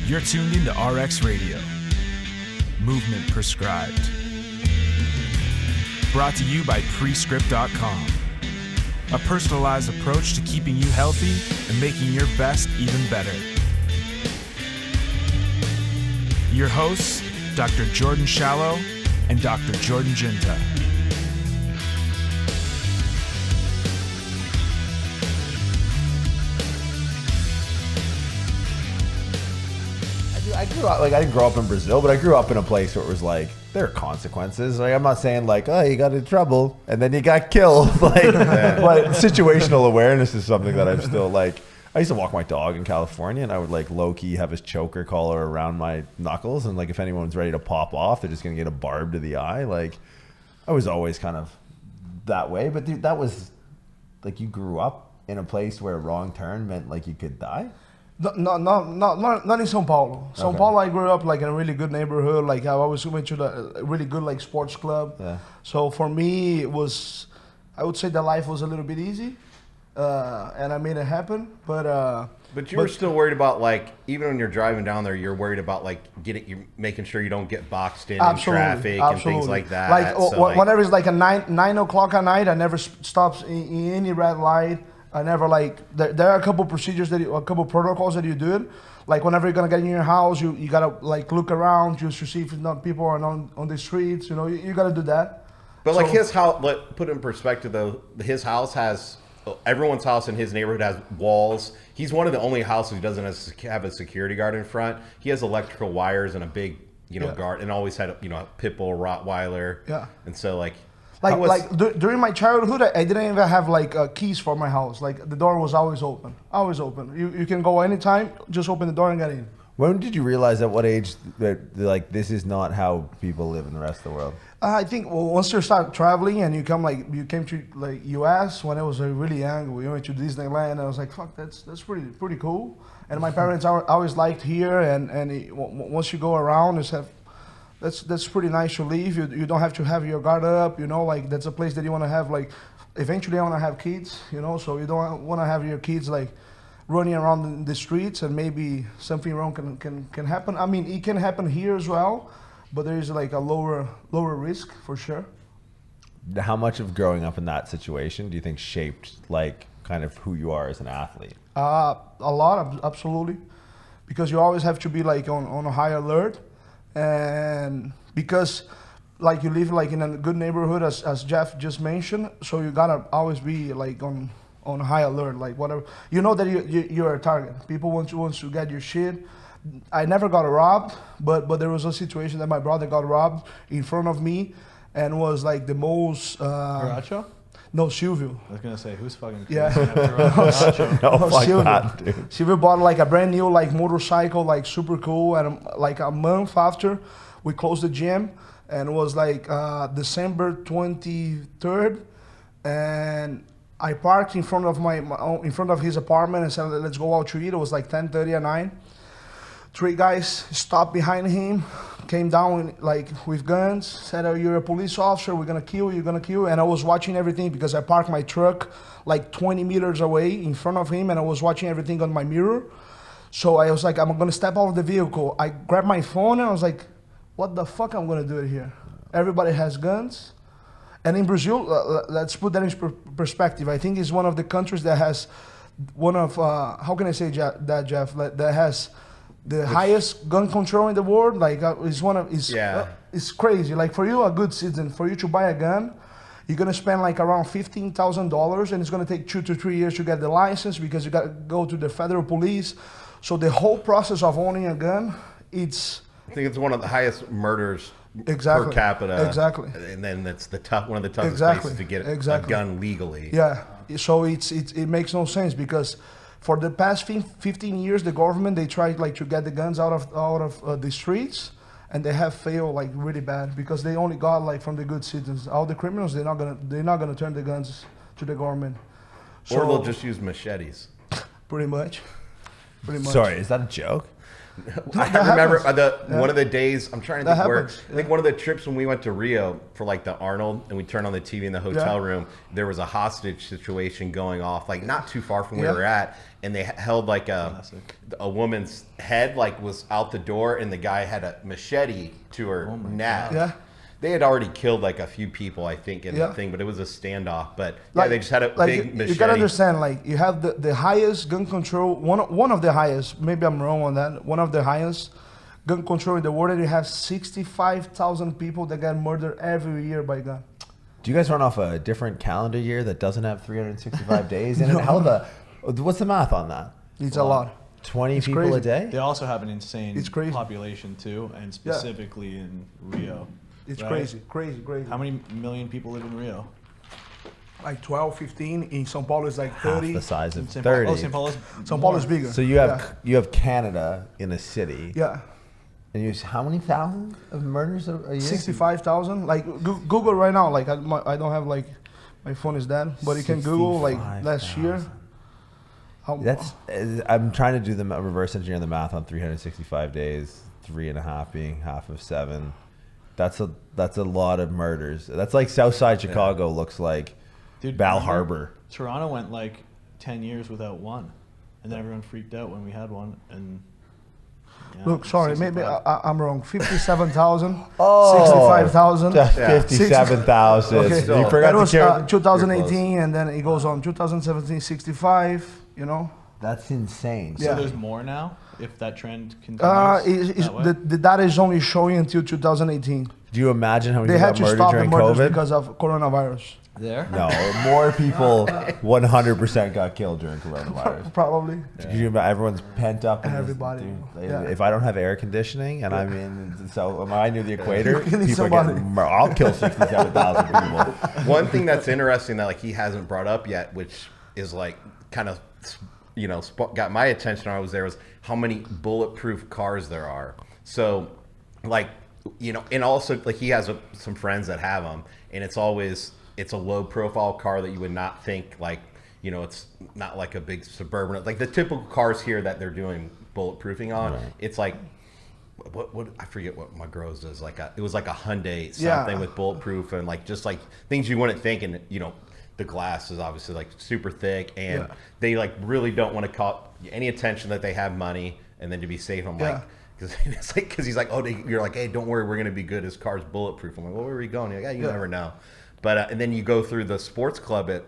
You're tuned into RX Radio. Movement prescribed. Brought to you by Prescript.com. A personalized approach to keeping you healthy and making your best even better. Your hosts, Dr. Jordan Shallow and Dr. Jordan Ginta. I grew up, I didn't grow up in Brazil, but I grew up in a place where it was like, there are consequences. Like, I'm not saying like, oh, you got in trouble and then you got killed. But situational awareness is something that I'm still like. I used to walk my dog in California, and I would like low key have his choker collar around my knuckles, and like if anyone's ready to pop off, they're just gonna get a barb to the eye. Like, I was always kind of that way. But dude, that was like, you grew up in a place where a wrong turn meant like you could die. Not in São Paulo. São Paulo, I grew up like in a really good neighborhood. Like I always went to a really good like sports club. Yeah. So for me, it was, I would say that life was a little bit easy, and I made it happen. But you were still worried about, like, even when you're driving down there, you're worried about like you're making sure you don't get boxed in traffic and things like that. Like whenever it's like a 9 o'clock at night, I never stops in any red light. I never like, there are a couple procedures a couple protocols that you do. Like whenever you're gonna get in your house, you gotta like look around just to see if not people are on the streets. You know, you gotta do that. But so, like his house, put it in perspective though, his house has, everyone's house in his neighborhood has walls. He's one of the only houses who doesn't have a security guard in front. He has electrical wires and a big, guard, and always had a pit bull, Rottweiler. Yeah. And so like during my childhood, I didn't even have like keys for my house. Like the door was always open. You can go anytime, just open the door and get in. When did you realize, at what age, that like this is not how people live in the rest of the world? I think once you start traveling and you came to like US when I was really young. We went to Disneyland and I was like, fuck, that's pretty cool. And my parents always liked here, and once you go around, that's pretty nice to live. You don't have to have your guard up, like that's a place that you want to have, like, eventually I want to have kids, so you don't want to have your kids like running around in the streets and maybe something wrong can happen. I mean, it can happen here as well, but there is like a lower risk for sure. How much of growing up in that situation do you think shaped like kind of who you are as an athlete? A lot, absolutely, because you always have to be like on a high alert. And because like you live like in a good neighborhood, as Jeff just mentioned, so you gotta always be like on high alert, like whatever, that you're a target. People want to get your shit. I never got robbed, but there was a situation that my brother got robbed in front of me, and was like the most Garacho? No, Silvio. I was gonna say, who's fucking yeah. Silvio. That, dude. Silvio bought like a brand new like motorcycle, like super cool, and like a month after, we closed the gym, and it was like December 23rd, and I parked in front of his apartment and said, let's go out to eat. It was like 10:30 at night. 3 guys stopped behind him, came down like with guns, said, oh, you're a police officer, we're gonna kill you, you're gonna kill you. And I was watching everything because I parked my truck like 20 meters away in front of him, and I was watching everything on my mirror. So I was like, I'm gonna step out of the vehicle. I grabbed my phone and I was like, what the fuck I'm gonna do here? Everybody has guns. And in Brazil, let's put that in perspective. I think it's one of the countries that has one of, how can I say that, Jeff, that has the highest gun control in the world. Like it's crazy. Like for you, a good citizen, for you to buy a gun, you're gonna spend like around $15,000, and it's gonna take 2 to 3 years to get the license because you gotta go to the federal police. So the whole process of owning a gun, I think it's one of the highest murders per capita. Exactly. And then it's one of the toughest places to get a gun legally. Yeah. So it makes no sense because for the past 15 years, the government, they tried like to get the guns out of the streets, and they have failed like really bad because they only got like from the good citizens. All the criminals, they're not gonna turn the guns to the government. Or they'll just use machetes. Pretty much. pretty much. Sorry, is that a joke? I remember one of the days, I'm trying to That think where, happens, I think one of the trips when we went to Rio for like the Arnold and we turned on the TV in the hotel room, there was a hostage situation going off, like not too far from where we were at. And they held like a woman's head like was out the door and the guy had a machete to her neck. Yeah. They had already killed like a few people, I think, in the thing, but it was a standoff. But Like, they just had a big machete. You gotta understand, like you have the highest gun control, one of the highest. Maybe I'm wrong on that. One of the highest gun control in the world, and you have 65,000 people that get murdered every year by gun. Do you guys run off a different calendar year that doesn't have 365 days in it? What's the math on that? It's a lot. 20 It's people crazy. a day? They also have an insane It's crazy. population too, and specifically in Rio. It's right? crazy. How many million people live in Rio? Like 12, 15. In São Paulo, it's like Half 30. the size of São 30. Paulo, São Paulo's São Paulo is bigger. So you have Canada in a city. Yeah. And you how many thousand of murders a year? 65,000. Like Google right now. Like I don't have like my phone is dead, but you can Google like last year. I'm trying to do the reverse engineer the math on 365 days, 3.5 being half of 7. That's a lot of murders. That's like Southside Chicago looks like. Dude, Bal Harbor. Toronto went like 10 years without one, and then everyone freaked out when we had one. And Look, sorry, 65. maybe I'm wrong. 57,000, Oh, 65,000. 57,000. Okay. You That forgot was to carry. 2018, and then it goes on 2017, 65. You know. That's insane. So Yeah. there's more now if that trend continues. That way? The data is only showing until 2018. Do you imagine how many They people had got to murdered stop the during murders COVID? because of coronavirus. There? No, more people 100% got killed during coronavirus. Probably. Everyone's pent up. in this, Everybody. dude. Yeah. If I don't have air conditioning and I'm in, so am I near the equator? You need People somebody. I'll kill 67,000 people. One thing that's interesting that like he hasn't brought up yet, which is like kind of got my attention when I was there, was how many bulletproof cars there are. So like and also like he has some friends that have them, and it's a low profile car that you would not think like it's not like a big Suburban, like the typical cars here that they're doing bulletproofing on. Right. It's like what I forget what my girl's is like. It was like a Hyundai something with bulletproof and like just like things you wouldn't think, and the glass is obviously like super thick, and they like really don't want to call any attention that they have money, and then to be safe, I'm like, because he's like, you're like, hey, don't worry, we're gonna be good. His car's bulletproof. I'm like, well, where are we going? You're like, you never know. But and then you go through the sports club at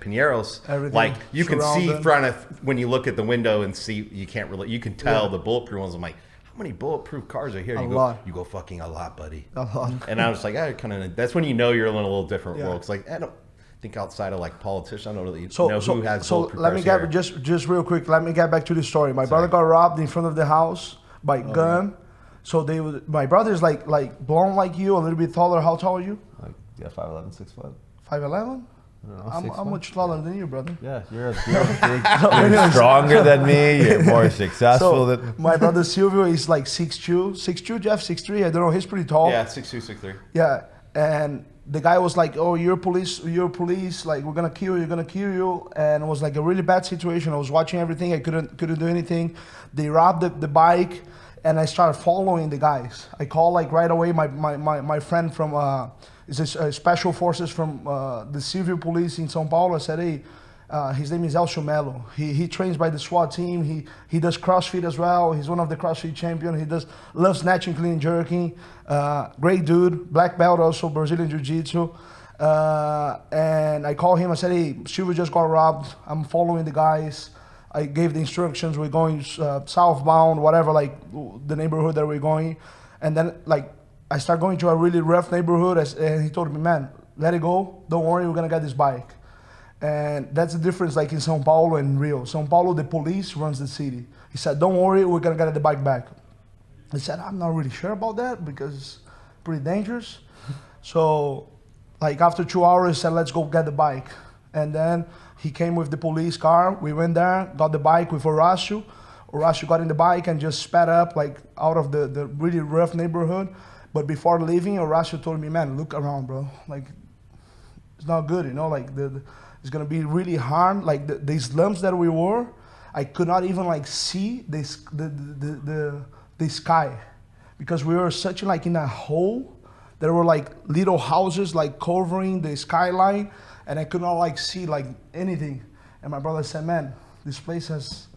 Pineros, everything like you can see surrounded. front of when you look at the window and see you can tell the bulletproof ones. I'm like, how many bulletproof cars are here? A lot. You go fucking a lot, buddy. A lot. And I was like, that's when you're in a little different world. It's like I don't think outside of like politicians, I don't really know who has bulletproof let me cars get here. just real quick. Let me get back to the story. My brother got robbed in front of the house by gun. Yeah. So my brother's like blonde like you, a little bit taller. How tall are you? Like 5'11", 6 foot. 5'11"? I'm much taller than you, brother. Yeah, you're you're stronger than me. You're more successful than. My brother Silvio is like 6'2", Jeff 6'3". I don't know. He's pretty tall. Yeah, 6'2", 6'3". Yeah, and the guy was like, "Oh, you're police. Like, we're gonna kill you." And it was like a really bad situation. I was watching everything. I couldn't do anything. They robbed the bike, and I started following the guys. I called like right away my friend from is a special forces from the civil police in São Paulo. I said, hey, his name is Elcio Melo. He trains by the SWAT team. He does CrossFit as well. He's one of the CrossFit champions. He loves snatching, clean, jerking. Great dude, black belt also, Brazilian Jiu-Jitsu. And I called him. I said, hey, Silvio just got robbed. I'm following the guys. I gave the instructions. We're going southbound, whatever, like the neighborhood that we're going. And then like I start going to a really rough neighborhood, and he told me, man, let it go. Don't worry, we're gonna get this bike. And that's the difference, like in São Paulo and Rio. São Paulo, the police runs the city. He said, don't worry, we're gonna get the bike back. I said, I'm not really sure about that because it's pretty dangerous. So like after 2 hours, he said, let's go get the bike. And then he came with the police car. We went there, got the bike with Horacio. Horacio got in the bike and just sped up like out of the really rough neighborhood. But before leaving, Horacio told me, man, look around, bro. Like, it's not good, like it's gonna be really hard. Like the slums that we were, I could not even like see the sky, because we were such like in a hole. There were like little houses like covering the skyline, and I could not like see like anything. And my brother said, "Man, this place has,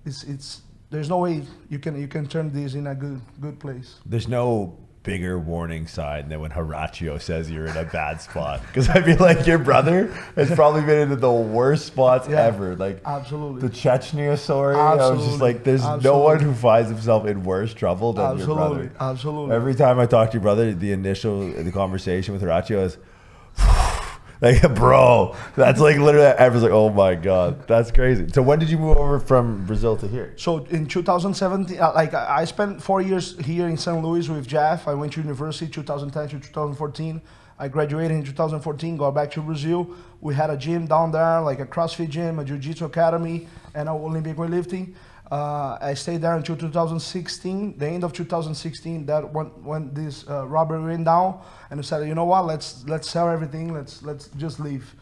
it's there's no way you can turn this in a good place." There's no bigger warning sign than when Horatio says you're in a bad spot, because I feel like your brother has probably been into the worst spots ever. Like absolutely the Chechnya story. I was just like, there's no one who finds himself in worse trouble than your brother. Absolutely. Every time I talk to your brother, the conversation with Horatio is like, bro, that's like literally everyone's like, oh my god, that's crazy. So when did you move over from Brazil to here? So in 2017, like I spent 4 years here in St. Louis with Jeff. I went to university 2010 to 2014. I graduated in 2014, got back to Brazil. We had a gym down there, like a CrossFit gym, a Jiu-Jitsu academy, and an Olympic Weightlifting. I stayed there until 2016, the end of 2016, that when this robbery went down, and we said, you know what, let's sell everything, let's just leave.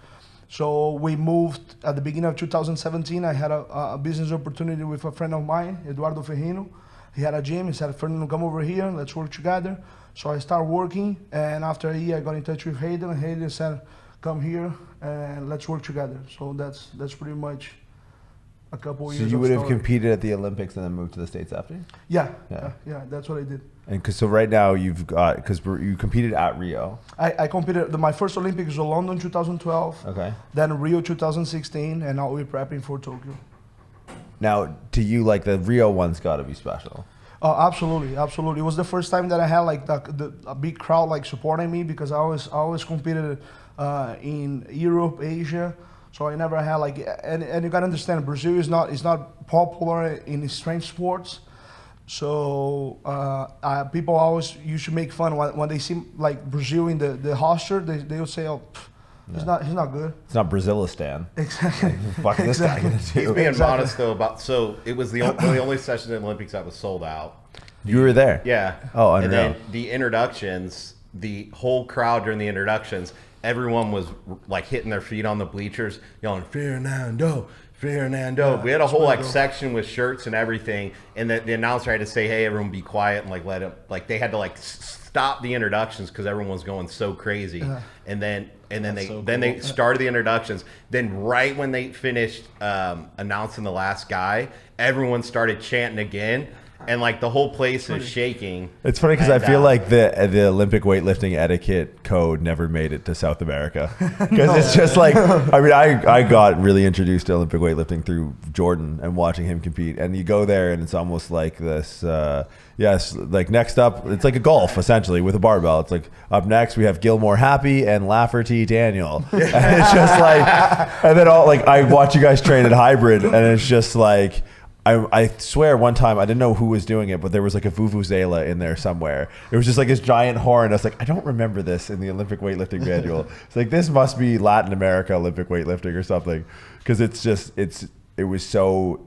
So we moved at the beginning of 2017. I had a business opportunity with a friend of mine, Eduardo Ferrino. He had a gym. He said, Fernando, come over here, let's work together. So I started working, and after a year I got in touch with Hayden, and Hayden said, come here and let's work together. So that's pretty much a couple years. So you would have competed at the Olympics and then moved to the States after? Yeah, that's what I did. And so right now you've got, because you competed at Rio. I competed, my first Olympics was London 2012. Okay. Then Rio 2016, and now we're prepping for Tokyo. Now, to you, like the Rio one's got to be special. Oh, absolutely. It was the first time that I had like a big crowd like supporting me, because I always competed in Europe, Asia. So I never had like, and you gotta understand, Brazil is not popular in strength sports. So people always used to make fun when they see like Brazil in the roster. They would say, "Oh, he's not good." It's not Brazilistan. Exactly. What is this guy gonna do? He's being modest though about. So it was the only session in the Olympics that was sold out. You were there. Yeah. Oh, and unreal. then the introductions, the whole crowd during the introductions, everyone was like hitting their feet on the bleachers, yelling "Fernando, Fernando." We had a whole like section with shirts and everything, and the announcer had to say, "Hey, everyone, be quiet," and like let him. Like they had to like stop the introductions because everyone was going so crazy. And then they started the introductions. Then right when they finished announcing the last guy, everyone started chanting again. And like the whole place is shaking. It's funny because I feel like the Olympic weightlifting etiquette code never made it to South America, because it's just like, I mean, I got really introduced to Olympic weightlifting through Jordan and watching him compete, and you go there and it's almost like this. Like next up, it's like a golf essentially with a barbell. It's like up next we have Gilmore Happy and Lafferty Daniel, and it's just like, and then all like I watch you guys train at Hybrid, and it's just like. I swear one time, I didn't know who was doing it, but there was like a vuvuzela in there somewhere. It was just like this giant horn. I was like, I don't remember this in the Olympic weightlifting manual. It's like, this must be Latin America Olympic weightlifting or something. Because it was so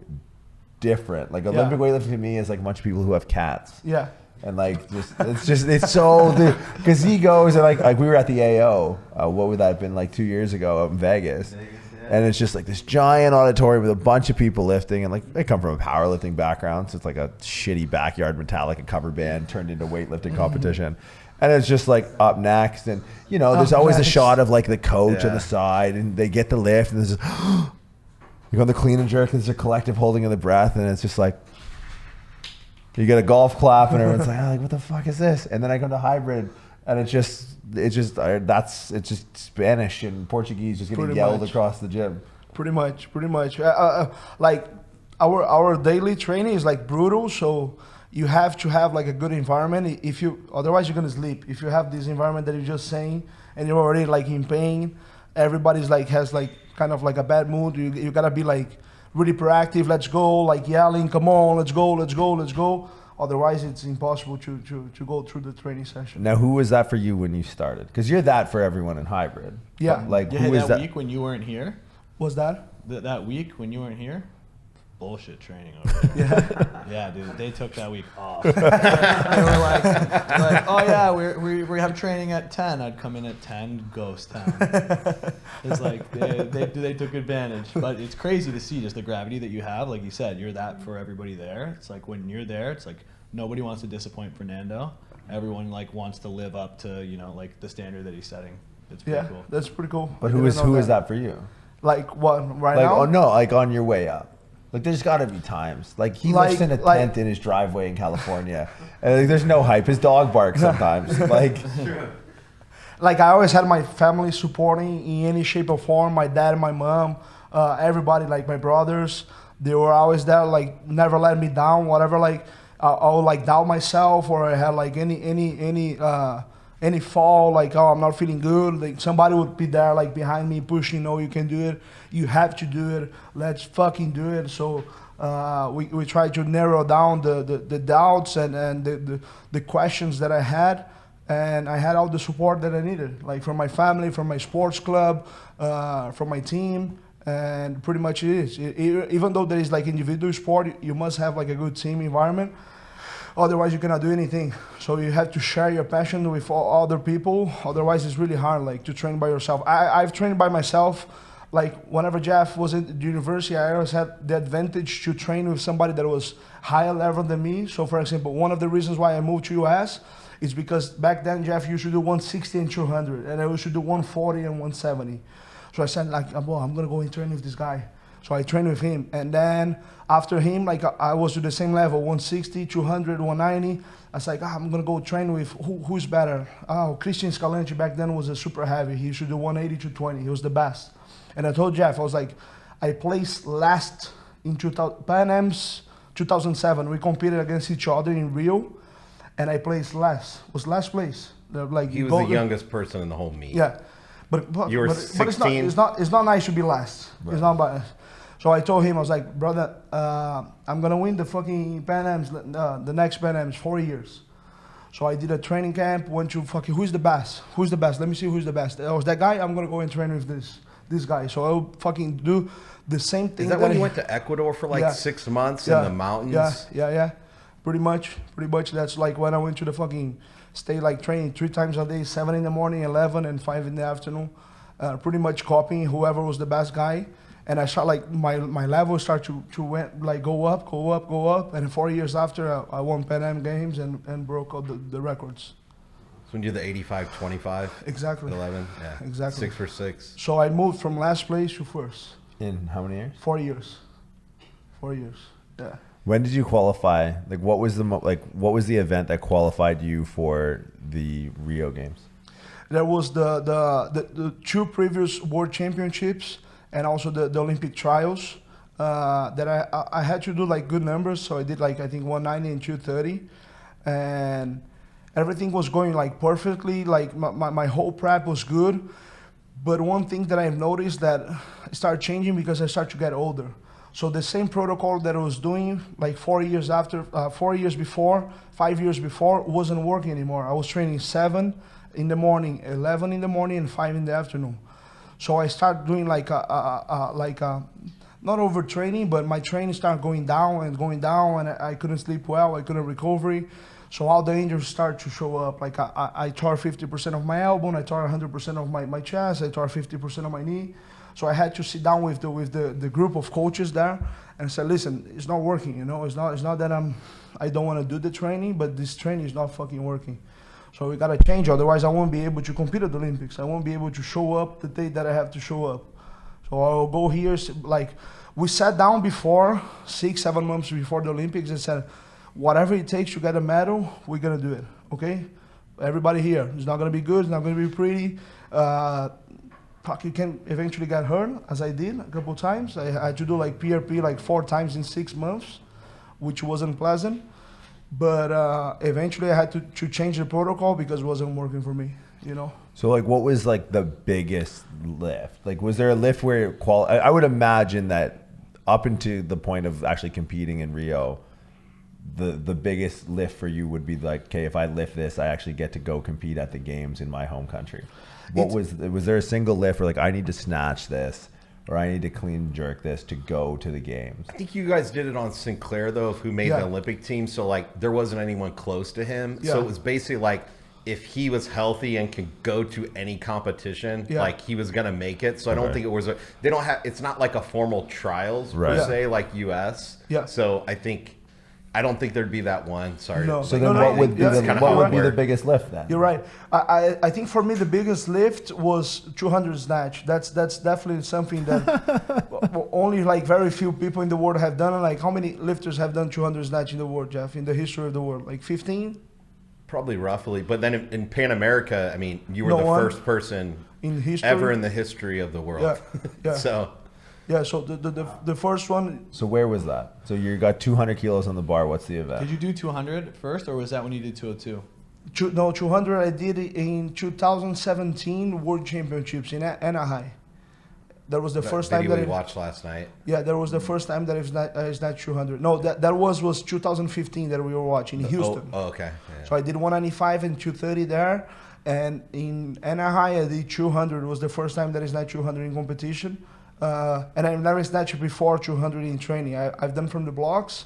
different. Like Olympic weightlifting to me is like a bunch of people who have cats. Yeah. And like, it's so, because he goes and like we were at the AO, what would that have been, like 2 years ago out in Vegas. And it's just like this giant auditorium with a bunch of people lifting, and like they come from a powerlifting background, so it's like a shitty backyard Metallica cover band turned into weightlifting competition. And it's just like up next, and you know, there's always a shot of like the coach on the side, and they get the lift, and there's you go on the clean and jerk, and there's a collective holding of the breath, and it's just like you get a golf clap, and everyone's like what the fuck is this? And then I go to Hybrid, and it's just Spanish and Portuguese just getting yelled across the gym. Pretty much. Like our daily training is like brutal, so you have to have like a good environment. Otherwise you're gonna sleep. If you have this environment that you're just saying, and you're already like in pain, everybody's like has like kind of like a bad mood. You gotta be like really proactive. Let's go, like yelling, come on, let's go. Otherwise, it's impossible to go through the training session. Now, who was that for you when you started? Because you're that for everyone in Hybrid. Yeah. Like, Yeah, who is that? week when you weren't here? Was that? That week when you weren't here? bullshit training over there. Yeah, dude, they took that week off. They were like, oh yeah, we have training at 10. I'd come in at 10, ghost town. It's like they took advantage. But it's crazy to see just the gravity that you have. Like you said, you're that for everybody there. It's like when you're there, it's like nobody wants to disappoint Fernando. Everyone like wants to live up to, you know, like the standard that he's setting. It's pretty cool. That's pretty cool. But who is that for you? Like what right like, now? Oh no, like on your way up. Like there's got to be times. Like he lives in a tent in his driveway in California, and like, there's no hype. His dog barks sometimes. Like I always had my family supporting in any shape or form. My dad and my mom, everybody, like my brothers, they were always there. Like never let me down. Whatever, like I would like doubt myself, or I had like any fall, like, oh, I'm not feeling good, like somebody would be there like behind me pushing, no, you can do it, you have to do it, let's fucking do it. So we try to narrow down the doubts and the questions that I had, and I had all the support that I needed, like from my family, from my sports club, from my team, and pretty much it is. Even though there is like individual sport, you must have like a good team environment. Otherwise, you cannot do anything. So you have to share your passion with other people. Otherwise, it's really hard, like to train by yourself. I've trained by myself. Like whenever Jeff was at the university, I always had the advantage to train with somebody that was higher level than me. So for example, one of the reasons why I moved to US is because back then, Jeff used to do 160 and 200, and I used to do 140 and 170. So I said, like, well, I'm gonna go and train with this guy. So I trained with him, and then after him, like I was to the same level, 160, 200, 190. I was like, I'm gonna go train with who's better. Oh, Christian Scalenti back then was a super heavy. He used to do 180 to 20. He was the best. And I told Jeff, I was like, I placed last in PanAm's 2007. We competed against each other in Rio, and I placed last. Was last place. Like he was the youngest person in the whole meet. Yeah, but you were 16. It's not nice to be last. Right. It's not bad. So I told him, I was like, brother, I'm gonna win the fucking PanAm's, the next PanAm's 4 years. So I did a training camp, went to fucking, who's the best? Who's the best? Let me see who's the best. I was that guy, I'm gonna go and train with this guy. So I'll fucking do the same thing. Is that when you went to Ecuador for like 6 months in the mountains? Yeah. Pretty much. That's like when I went to the fucking, stay like training 3 times a day, 7 in the morning, 11 and 5 in the afternoon. Pretty much copying whoever was the best guy. And I start like my level start to went, like go up. And 4 years after, I won PanAm Games and broke all the records. So when you did the 85-25? Exactly. 11? Yeah. Exactly. 6 for 6. So I moved from last place to first. In how many years? 4 years. 4 years. Yeah. When did you qualify? Like, what was the event that qualified you for the Rio Games? There was the 2 previous World Championships and also the Olympic trials that I had to do like good numbers. So I did like, I think 190 and 230, and everything was going like perfectly. Like my whole prep was good. But one thing that I've noticed that started changing because I started to get older. So the same protocol that I was doing like 4 years before, 5 years before, wasn't working anymore. I was training 7 in the morning, 11 in the morning, and 5 in the afternoon. So I started doing like not overtraining, but my training started going down, and I couldn't sleep well, I couldn't recover. So all the injuries started to show up. Like I tore 50% of my elbow, I tore 100% of my chest, I tore 50% of my knee. So I had to sit down with the group of coaches there and say, listen, it's not working, you know. It's not that I don't want to do the training, but this training is not fucking working. So we gotta change, otherwise I won't be able to compete at the Olympics. I won't be able to show up the day that I have to show up. So I'll go here, like we sat down before, 6-7 months before the Olympics, and said, whatever it takes to get a medal, we're gonna do it, okay? Everybody here, it's not gonna be good, it's not gonna be pretty. You can eventually get hurt, as I did a couple times. I had to do like PRP like 4 times in 6 months, which wasn't pleasant. But eventually I had to change the protocol because it wasn't working for me, you know? So like what was like the biggest lift? Like was there a lift where I would imagine that up into the point of actually competing in Rio, the biggest lift for you would be like, okay, if I lift this, I actually get to go compete at the games in my home country. Was there a single lift where like I need to snatch this or I need to clean jerk this to go to the games. I think you guys did it on Sinclair, though, who made the Olympic team. So, like, there wasn't anyone close to him. Yeah. So it was basically like, if he was healthy and could go to any competition, like, he was going to make it. So I don't think it was it's not like a formal trials per se, like US. Yeah. So I don't think there'd be that one. Sorry. No. So then what would be the biggest lift then? You're right. I think for me the biggest lift was 200 snatch. That's definitely something that only like very few people in the world have done. Like, how many lifters have done 200 snatch in the world, Jeff, in the history of the world? Like 15? Probably roughly. But then in Pan America, I mean, you were the first person in history ever in the history of the world. Yeah. So the first one. So where was that? So you got 200 kilos on the bar. What's the event? Did you do 200 first, or was that when you did 202? 200 I did it in 2017 World Championships in Anaheim. That was the first time that we watched last night. Yeah, that was the first time that it's not 200. No, that was 2015 that we were watching in Houston. Oh, okay. Yeah. So I did 195 and 230 there, and in Anaheim I did 200. It was the first time that it's not 200 in competition. And I've never snatched before 200 in training. I've done from the blocks,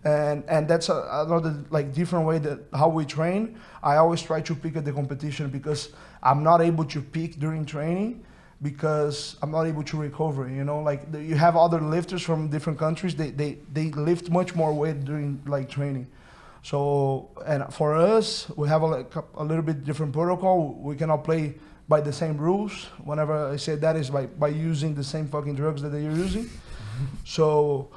and that's another like different way that how we train. I always try to peak at the competition because I'm not able to peak during training because I'm not able to recover. You know, like you have other lifters from different countries. They lift much more weight during like training. So, and for us, we have a little bit different protocol. We cannot play by the same rules. Whenever I say that is by using the same fucking drugs that they're using. So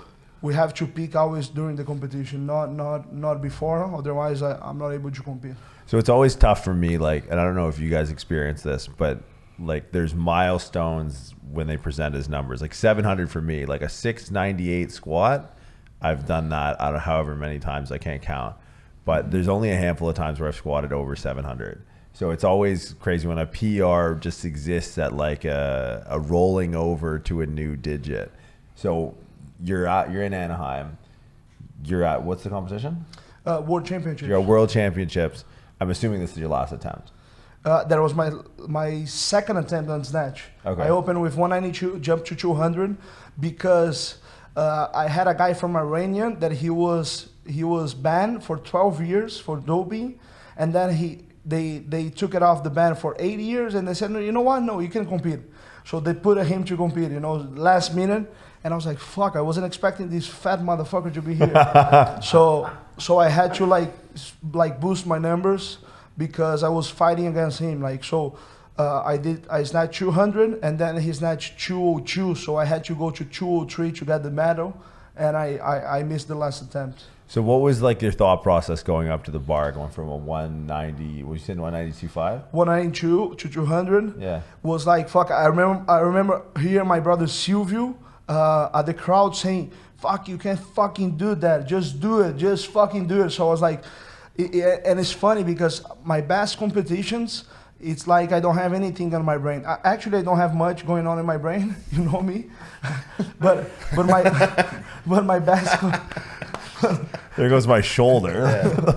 we have to peak always during the competition, not before. Otherwise, I'm not able to compete. So it's always tough for me, like, and I don't know if you guys experience this, but like there's milestones when they present as numbers. Like 700 for me, like a 698 squat. I've done that out of however many times, I can't count. But there's only a handful of times where I've squatted over 700. So it's always crazy when a PR just exists at like a rolling over to a new digit. So you're in Anaheim. You're at, what's the competition? World Championships. You're at World Championships. I'm assuming this is your last attempt. That was my second attempt on snatch. Okay. I opened with 192, jumped to 200 because I had a guy from Iranian that he was banned for 12 years for doping, and then they took it off the ban for 8 years, and they said, no, you know what? No, you can compete. So they put him to compete, last minute. And I was like, fuck, I wasn't expecting this fat motherfucker to be here. So I had to like boost my numbers because I was fighting against him. I snatched 200 and then he snatched 202. So I had to go to 203 to get the medal. And I missed the last attempt. So what was like your thought process going up to the bar, going from a 190, what you said, 192.5? 192 to 200. Yeah. Was like, fuck, I remember hearing my brother Silvio at the crowd saying, fuck, you can't fucking do that. Just do it. Just fucking do it. So I was like, and it's funny because my best competitions, it's like I don't have anything on my brain. Actually, I don't have much going on in my brain. You know me. but my best... There goes my shoulder. Yeah.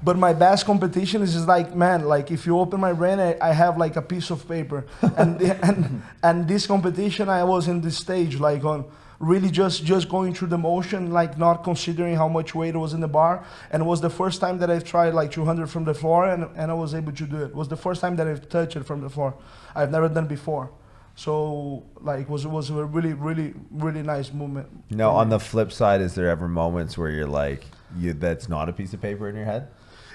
But my best competition is just like, man, like if you open my brain, I have like a piece of paper. And this competition, I was in this stage, like on really just going through the motion, like not considering how much weight was in the bar. And it was the first time that I've tried like 200 from the floor and I was able to do it. It was the first time that I've touched it from the floor. I've never done before. So like it was a really, really, really nice moment. Now, on the flip side, is there ever moments where you're like, that's not a piece of paper in your head?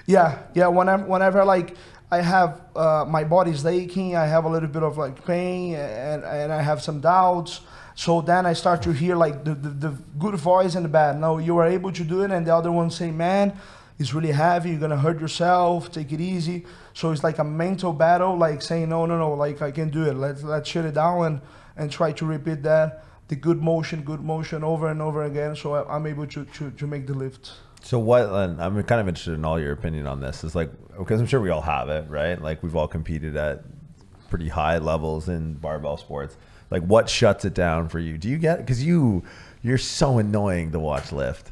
Yeah. Whenever like I have my body's aching, I have a little bit of like pain, and I have some doubts. So then I start to hear like the good voice and the bad. No, you are able to do it, and the other one say, man, it's really heavy. You're gonna hurt yourself. Take it easy. So it's like a mental battle, like saying, no, like I can do it. Let's shut it down and try to repeat that. The good motion over and over again. So I'm able to make the lift. So what, and I'm kind of interested in all your opinion on this, is like, because I'm sure we all have it, right? Like we've all competed at pretty high levels in barbell sports. Like what shuts it down for you? Do you get, because you're so annoying to watch lift.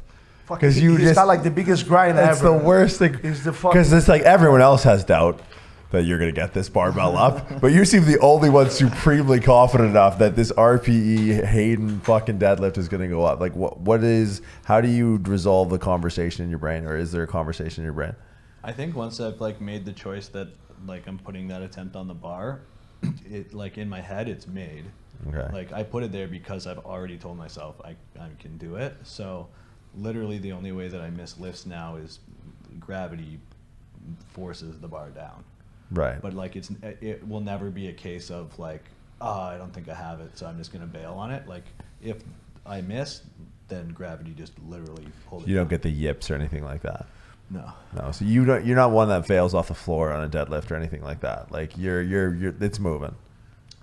Because he's got like the biggest grind ever. It's the worst thing. It's the fucking, because it's like everyone else has doubt. that you're going to get this barbell up. But you seem the only one supremely confident enough that this RPE Hayden fucking deadlift is going to go up. Like, how do you resolve the conversation in your brain, or is there a conversation in your brain? I think once I've like made the choice that like I'm putting that attempt on the bar, it like in my head it's made. Okay. Like I put it there because I've already told myself I can do it. So literally the only way that I miss lifts now is gravity forces the bar down. Right. But like it will never be a case of like, I don't think I have it, so I'm just gonna bail on it. Like if I miss, then gravity just literally pulls it. You don't down. get the yips or anything like that. No. So you're not one that fails off the floor on a deadlift or anything like that. Like you're it's moving.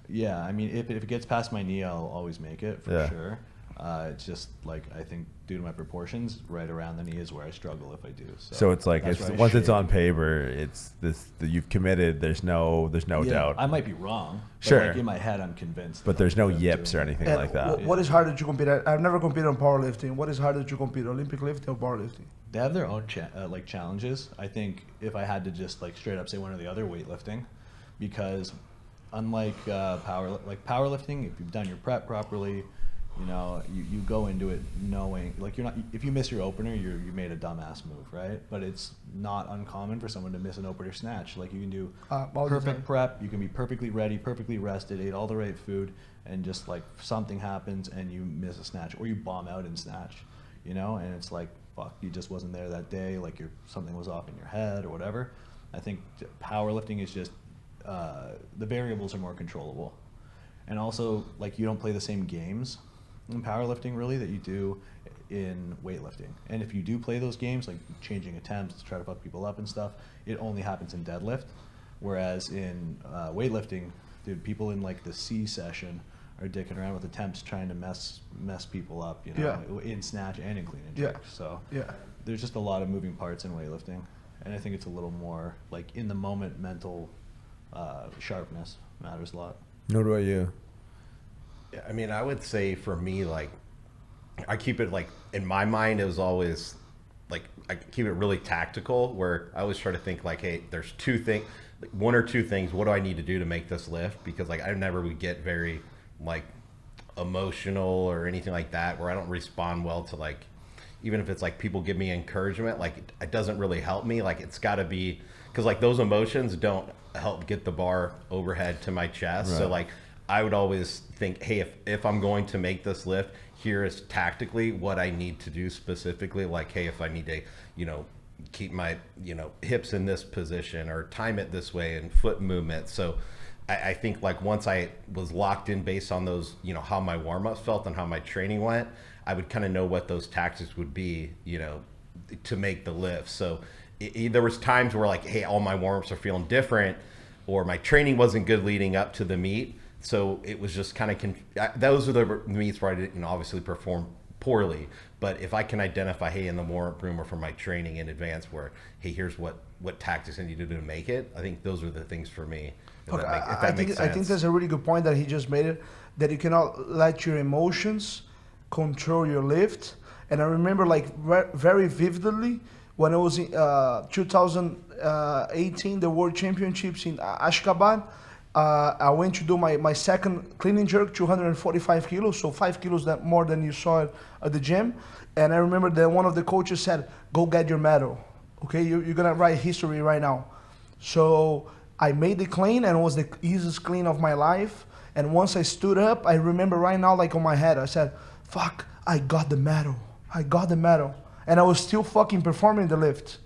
Yeah, I mean, if it gets past my knee, I'll always make it for sure. It's just like I think due to my proportions, right around the knee is where I struggle if I do. So it's like once it's on paper, it's this you've committed. There's no doubt. I might be wrong. But Sure. like in my head, I'm convinced. But there's no yips or anything And like that. what is harder to compete at? I've never competed on powerlifting. What is harder to compete, Olympic lifting or powerlifting? They have their own like challenges. I think if I had to just like straight up say one or the other, weightlifting, because unlike powerlifting, if you've done your prep properly, you know, you go into it knowing like you're not. If you miss your opener, you made a dumbass move, right? But it's not uncommon for someone to miss an opener snatch. Like you can do perfect prep, you can be perfectly ready, perfectly rested, ate all the right food, and just like something happens and you miss a snatch or you bomb out in snatch, you know, and it's like fuck, you just wasn't there that day, like something was off in your head or whatever. I think powerlifting is just the variables are more controllable, and also like you don't play the same games in powerlifting really that you do in weightlifting. And if you do play those games, like changing attempts to try to fuck people up and stuff, it only happens in deadlift. Whereas in weightlifting, dude, people in like the C session are dicking around with attempts trying to mess people up, you know, in snatch and in clean and jerk. So there's just a lot of moving parts in weightlifting, and I think it's a little more like in the moment mental sharpness matters a lot. What about you? Yeah, I mean, I would say for me, like, I keep it like in my mind. It was always like I keep it really tactical, where I always try to think like, hey, there's one or two things. What do I need to do to make this lift? Because like I never would get very like emotional or anything like that, where I don't respond well to like, even if it's like people give me encouragement, like it doesn't really help me. Like it's got to be, because like those emotions don't help get the bar overhead to my chest. Right. So like I would always think, hey, if I'm going to make this lift, here is tactically what I need to do specifically. Like, hey, if I need to, you know, keep my, you know, hips in this position or time it this way and foot movement. So I think like once I was locked in based on those, you know, how my warm-ups felt and how my training went, I would kind of know what those tactics would be, you know, to make the lift. So there was times where like, hey, all my warm-ups are feeling different, or my training wasn't good leading up to the meet. So it was just kind of, those are the meets where I didn't obviously perform poorly. But if I can identify, hey, in the warm-up room or from my training in advance where, hey, here's what tactics I need to do to make it, I think those are the things for me. Okay, I think that's a really good point that he just made, that you cannot let your emotions control your lift. And I remember like very vividly when it was in 2018, the World Championships in Ashgabat. I went to do my second clean and jerk, 245 kilos, so 5 kilos more than you saw at the gym. And I remember that one of the coaches said, go get your medal. Okay, you're going to write history right now. So I made the clean, and it was the easiest clean of my life. And once I stood up, I remember right now, like on my head, I said, fuck, I got the medal. I got the medal. And I was still fucking performing the lift.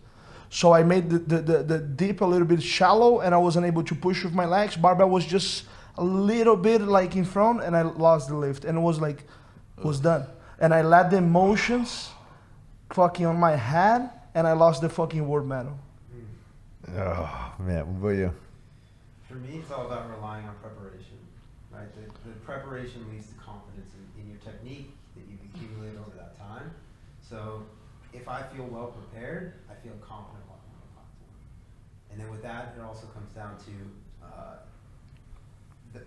So I made the dip a little bit shallow, and I wasn't able to push with my legs. Barbell was just a little bit like in front, and I lost the lift. And it was like, was done. And I let the emotions fucking on my head, and I lost the fucking world medal. Oh, man, what about you? For me, it's all about relying on preparation, right? The preparation leads to confidence in your technique that you've accumulated over that time. So if I feel well prepared, I feel confident walking on the platform. And then with that, it also comes down to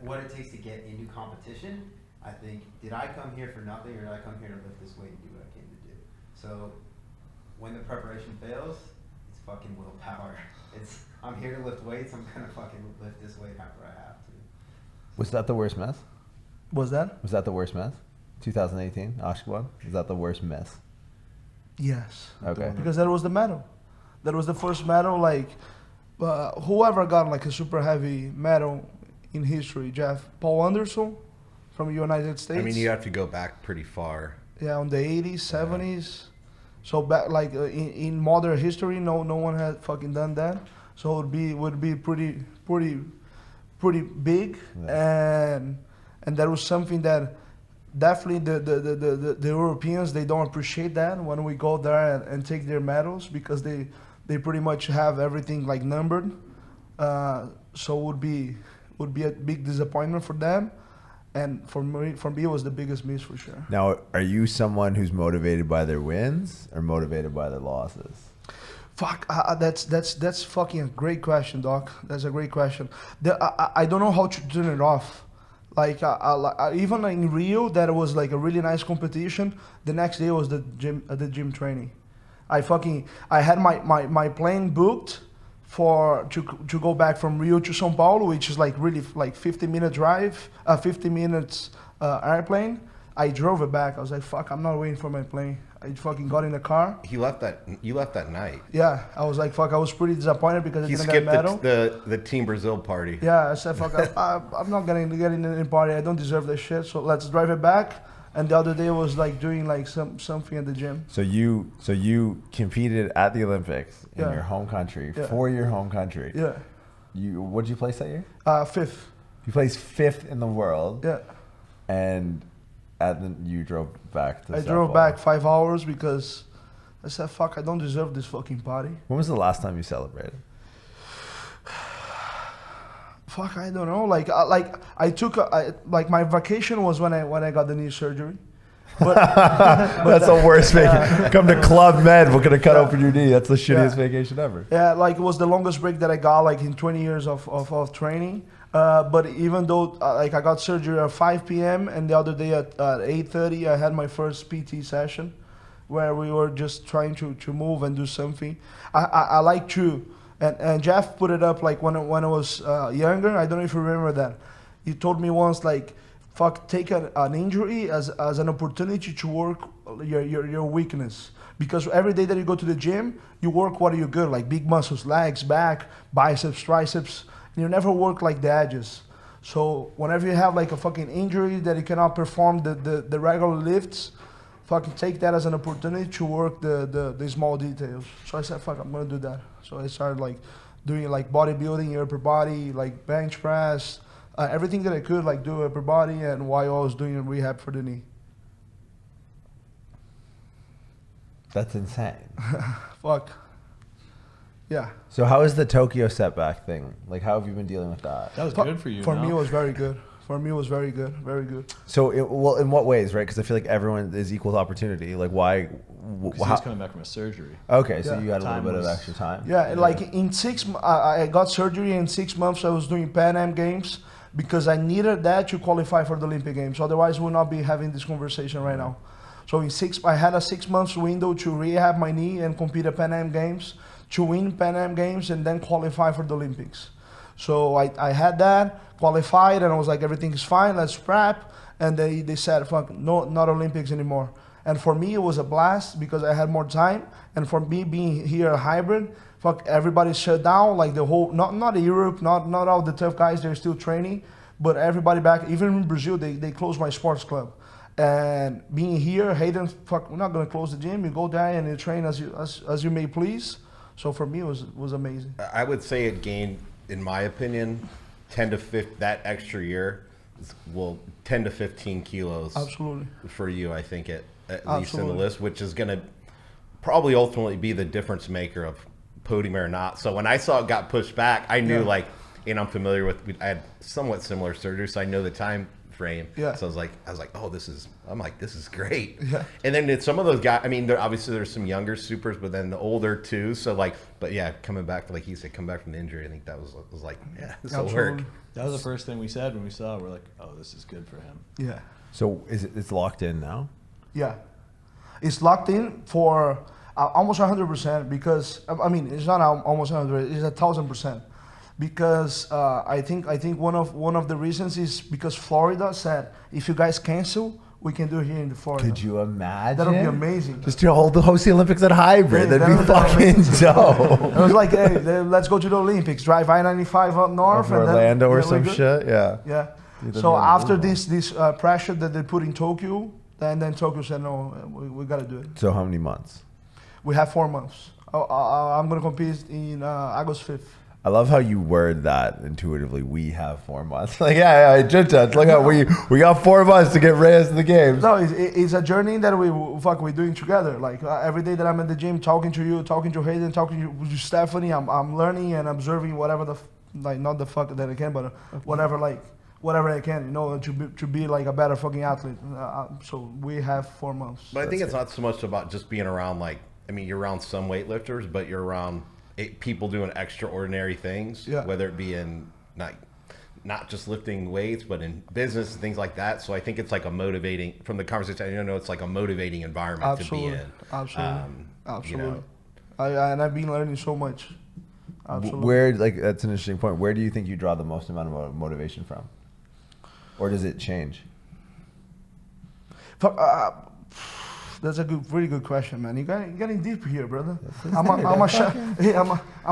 what it takes to get into competition. I think, did I come here for nothing, or did I come here to lift this weight and do what I came to do? So when the preparation fails, it's fucking willpower. I'm here to lift weights. I'm gonna fucking lift this weight after I have to. Was that the worst mess? Was that? Was that the worst mess? 2018, Ashkelon? Is that the worst mess? Yes. Okay. Because that was the medal. That was the first medal. Like, whoever got like a super heavy medal in history, Jeff, Paul Anderson from the United States. I mean, you have to go back pretty far. Yeah, on the 80s, 70s. So back like in modern history, no one had fucking done that. So it would be pretty big, and that was something that definitely the Europeans, they don't appreciate that when we go there and take their medals, because they pretty much have everything like numbered. So would be a big disappointment for them. And for me, it was the biggest miss for sure. Now, are you someone who's motivated by their wins or motivated by their losses? Fuck, that's fucking a great question, Doc. That's a great question. I don't know how to turn it off. Like even in Rio, that was like a really nice competition. The next day was the gym training. I had my plane booked to go back from Rio to São Paulo, which is like really like 50-minute drive, 50 minutes airplane. I drove it back. I was like, fuck, I'm not waiting for my plane. I fucking got in the car. You left that night. Yeah, I was like, fuck, I was pretty disappointed because I didn't get a medal. He skipped the Team Brazil party. Yeah, I said, fuck, I'm not getting in any party. I don't deserve this shit. So let's drive it back. And the other day was like doing like something at the gym. So you competed at the Olympics in your home country for your home country. Yeah. What did you place that year? 5th. You placed 5th in the world. Yeah. And you drove back to I drove back 5 hours because I said, fuck, I don't deserve this fucking party. When was the last time you celebrated? Fuck, I don't know. I took my vacation was when I got the knee surgery. But that's the worst vacation. Come to Club Med, we're gonna cut open your knee. That's the shittiest vacation ever. Yeah, like it was the longest break that I got like in 20 years of training. But even though I got surgery at 5 p.m. and the other day at 8:30 I had my first PT session, where we were just trying to move and do something. I like to. And Jeff put it up like when I was younger. I don't know if you remember that. He told me once like, fuck, take an injury as an opportunity to work your weakness. Because every day that you go to the gym, you work what are you good, like big muscles, legs, back, biceps, triceps. And you never work like the edges. So whenever you have like a fucking injury that you cannot perform the regular lifts, fucking take that as an opportunity to work the small details. So I said, fuck, I'm gonna do that. So I started like doing like bodybuilding, upper body, like bench press, everything that I could like do upper body, and while I was doing rehab for the knee. That's insane. Fuck. Yeah. So how is the Tokyo setback thing? Like, how have you been dealing with that? That was good for you. For me, it was very good. For me, it was very good. Very good. So, in what ways, right? Because I feel like everyone is equal opportunity. Like, why? Because he was coming back from a surgery. Okay, so Yeah. you had a little Time bit of was- extra time. Yeah, like in I got surgery in 6 months. I was doing PanAm Games because I needed that to qualify for the Olympic Games. Otherwise, we would not be having this conversation right now. So I had a 6 months window to rehab my knee and compete at PanAm Games, to win PanAm Games, and then qualify for the Olympics. So I had that, qualified, and I was like, everything's fine, let's prep. And they said, fuck, no, not Olympics anymore. And for me, it was a blast because I had more time. And for me being here hybrid, fuck, everybody shut down, like the whole, not Europe, not all the tough guys, they're still training, but everybody back, even in Brazil, they closed my sports club. And being here, Hayden, fuck, we're not gonna close the gym, you go there and you train as you may please. So for me, it was amazing. I would say it gained, in my opinion, 10 to 15, that extra year, 10 to 15 kilos. Absolutely. For you, I think, at least in Absolutely. the list, which is going to probably ultimately be the difference maker of podium or not. So when I saw it got pushed back, I knew and I'm familiar with, I had somewhat similar surgery, so I know the time frame. Yeah. So I was like, oh, this is great. Yeah. And then some of those guys, I mean, obviously there's some younger supers, but then the older too. So but yeah, coming back, like he said, come back from the injury, I think that was like, yeah, this will work. That was the first thing we said when we saw it. We're like, oh, this is good for him. Yeah. So it's locked in now? Yeah. It's locked in for, Almost 100%, because I mean it's not almost 100%, it's 1,000%, because I think one of the reasons is because Florida said if you guys cancel, we can do it here in Florida. Could you imagine? That would be amazing. Just to host the Olympics at hybrid. Yeah, That'd be fucking dope. It was like, hey, let's go to the Olympics. Drive I-95 up north. Or and Orlando then, or some shit. Yeah. Yeah. Dude, So after unbelievable. this pressure that they put in Tokyo, then Tokyo said, no, we got to do it. So how many months? We have 4 months. I'm going to compete in August 5th. I love how you word that intuitively. We have 4 months. Like, yeah, look how we got 4 months to get raised to the games. No, it's a journey that we're doing together. Like every day that I'm at the gym, talking to you, talking to Hayden, talking to Stephanie, I'm learning and observing whatever not the fuck that I can, but whatever I can, you know, to be like a better fucking athlete. So we have 4 months. But I think it's not so much about just being around, like, I mean, you're around some weightlifters, but you're around people doing extraordinary things, whether it be in not just lifting weights, but in business and things like that. So I think it's like a motivating, from the conversation, you know, it's like a motivating environment to be in. Absolutely. You know. And I've been learning so much. Absolutely. Where, like, that's an interesting point. Where do you think you draw the most amount of motivation from? Or does it change? That's a really good question, man. You're getting deep here, brother. I'm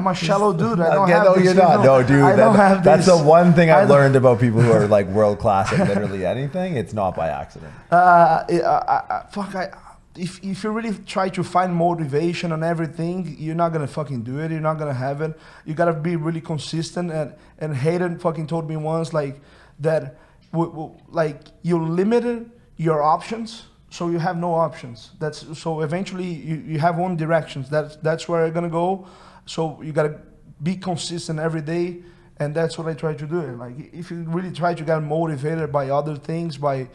a shallow dude. I don't have this. You're not. No, dude. I don't have that's this. the one thing I've learned about people who are like world class at literally anything. It's not by accident. If you really try to find motivation on everything, you're not gonna fucking do it. You're not gonna have it. You gotta be really consistent. And Hayden fucking told me once like that, like you limited your options. So you have no options. So eventually you have one direction. That's where you're gonna go. So you gotta be consistent every day, and that's what I try to do. Like if you really try to get motivated by other things, by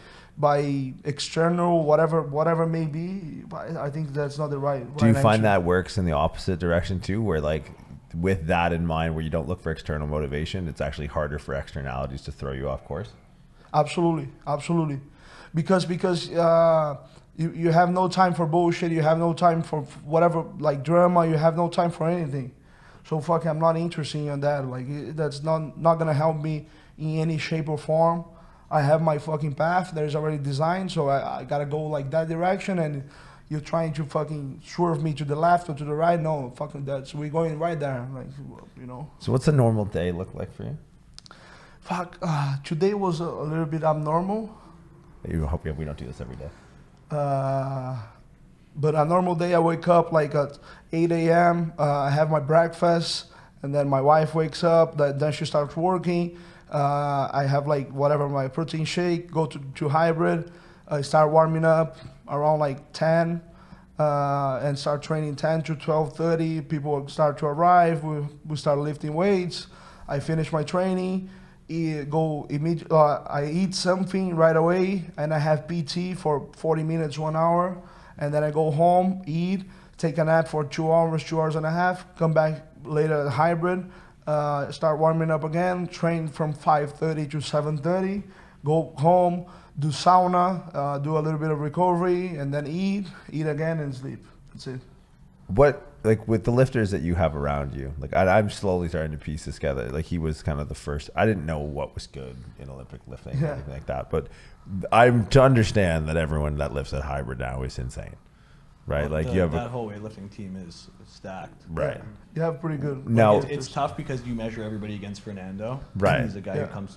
external whatever it may be, I think that's not the right. Do you right find answer. that works in the opposite direction too, where like with that in mind, where you don't look for external motivation, it's actually harder for externalities to throw you off course? Absolutely. Because you have no time for bullshit, you have no time for whatever, like drama, you have no time for anything. So fuck, I'm not interested in that. Like that's not gonna help me in any shape or form. I have my fucking path that is already designed, so I gotta go like that direction, and you're trying to fucking swerve me to the left or to the right. No, fucking we're going right there, like, you know. So what's a normal day look like for you? Fuck, today was a little bit abnormal. You hope we don't do this every day. But a normal day, I wake up like at 8 a.m. I have my breakfast, and then my wife wakes up. Then she starts working. I have like whatever, my protein shake. Go to hybrid. I start warming up around like 10, and start training 10 to 12:30. People start to arrive. We start lifting weights. I finish my training. I eat something right away, and I have PT for 40 minutes, 1 hour, and then I go home, eat, take a nap for 2 hours, 2 hours and a half, come back later at hybrid, start warming up again, train from 5:30 to 7:30, go home, do sauna, do a little bit of recovery, and then eat again and sleep. That's it. What, like with the lifters that you have around you, like I'm slowly starting to piece this together. Like he was kind of the first. I didn't know what was good in Olympic lifting or anything like that, but I'm to understand that everyone that lifts at hybrid now is insane, right? Well, like that whole weightlifting team is stacked. Right. You have pretty good. No, It's tough because you measure everybody against Fernando. Right. He's a guy who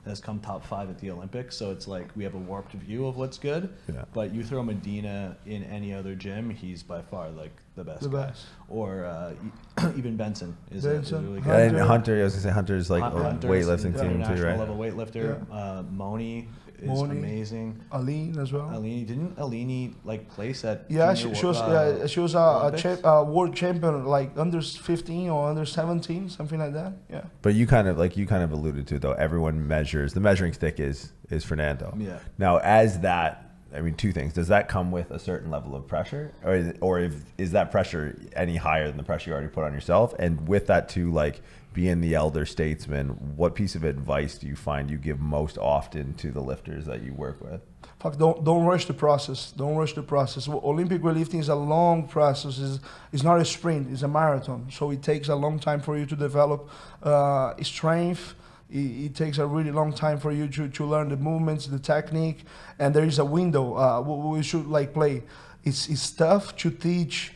has come top 5 at the Olympics, so it's like we have a warped view of what's good. Yeah. But you throw Medina in any other gym, he's by far like the best. Or even Benson is a really good. And Hunter, I was gonna say Hunter's like Hunter's weightlifting team too, international right? level weightlifter. Moni is amazing. Aline as well. Didn't Alini like place at? Yeah, she was a world champion, like under 15 or under 17, something like that. Yeah. But you kind of alluded to it, though. Everyone measures, the measuring stick is Fernando. Yeah. Now, as that I mean, two things. Does that come with a certain level of pressure, or is that pressure any higher than the pressure you already put on yourself? And with that too, like being the elder statesman, what piece of advice do you find you give most often to the lifters that you work with? Fuck, don't rush the process. Don't rush the process. Olympic weightlifting is a long process. It's not a sprint. It's a marathon. So it takes a long time for you to develop strength. It takes a really long time for you to learn the movements, the technique, and there is a window we should like play. It's tough to teach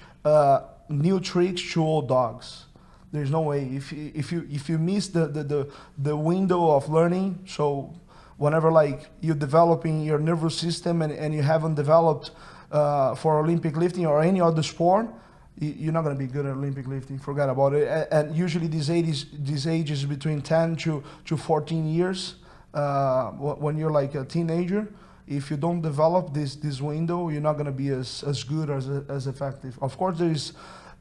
new tricks to old dogs. There's no way if you miss the window of learning. So whenever like you're developing your nervous system and you haven't developed for Olympic lifting or any other sport, you're not going to be good at Olympic lifting. Forget about it. And usually these ages between 10 to 14 years when you're like a teenager. If you don't develop this window, you're not going to be as good as effective. Of course, there is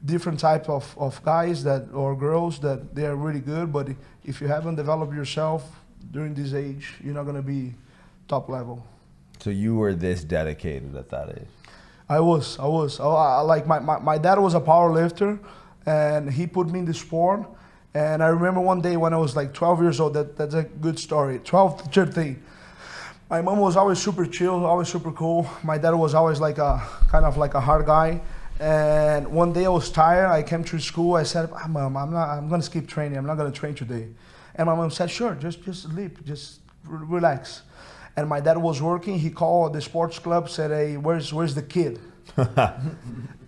different type of guys or girls that they are really good, but if you haven't developed yourself during this age, you're not going to be top level. So you were this dedicated at that age? I was. Like my dad was a power lifter, and he put me in the sport. And I remember one day when I was like 12 years old, that's a good story, 12 to 13. My mom was always super chill, always super cool. My dad was always like a kind of like a hard guy. And one day I was tired. I came to school. I said, "Mom, I'm gonna skip training. I'm not gonna train today." And my mom said, "Sure, just sleep, just relax." And my dad was working. He called the sports club, said, "Hey, where's the kid?"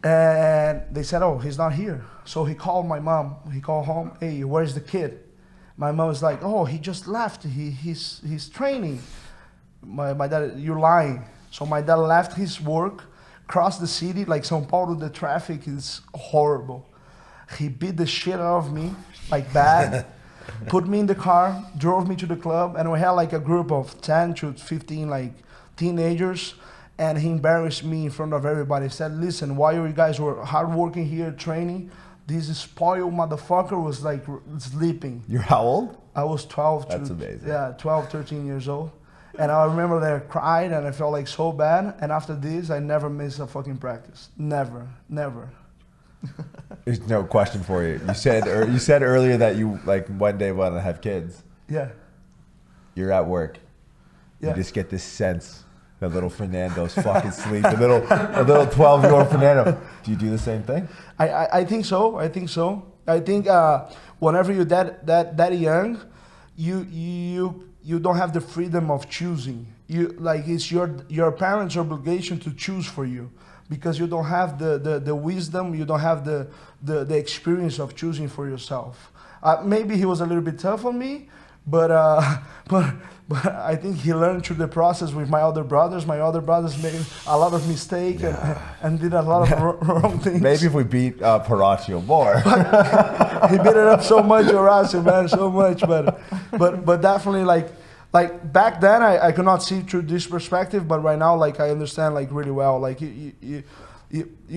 And they said, "Oh, he's not here." So he called my mom. He called home. "Hey, where's the kid?" My mom was like, "Oh, he just left. He's training." My dad, "You're lying." So my dad left his work, crossed the city, like São Paulo, the traffic is horrible. He beat the shit out of me, like bad. Put me in the car, drove me to the club, and we had like a group of 10 to 15 like teenagers, and he embarrassed me in front of everybody. He said, "Listen, while you guys were hard working here training, this spoiled motherfucker was like sleeping." You're how old? I was 12. That's amazing. Yeah, 12, 13 years old. And I remember that I cried and I felt like so bad. And after this, I never missed a fucking practice. Never. There's no question for you. You said earlier that you like one day want to have kids. Yeah. You're at work. Yeah. You just get this sense that little Fernando's fucking asleep. A little 12-year-old Fernando. Do you do the same thing? I think so. I think whenever you're that young, you don't have the freedom of choosing. It's your parents' obligation to choose for you, because you don't have the wisdom, you don't have the experience of choosing for yourself. Maybe he was a little bit tough on me, but I think he learned through the process with my other brothers. My other brothers made a lot of mistakes and did a lot of wrong things. Maybe if we beat Horacio more. He beat it up so much, Horacio, man, so much. But definitely like back then I could not see through this perspective, but right now like I understand like really well. Like you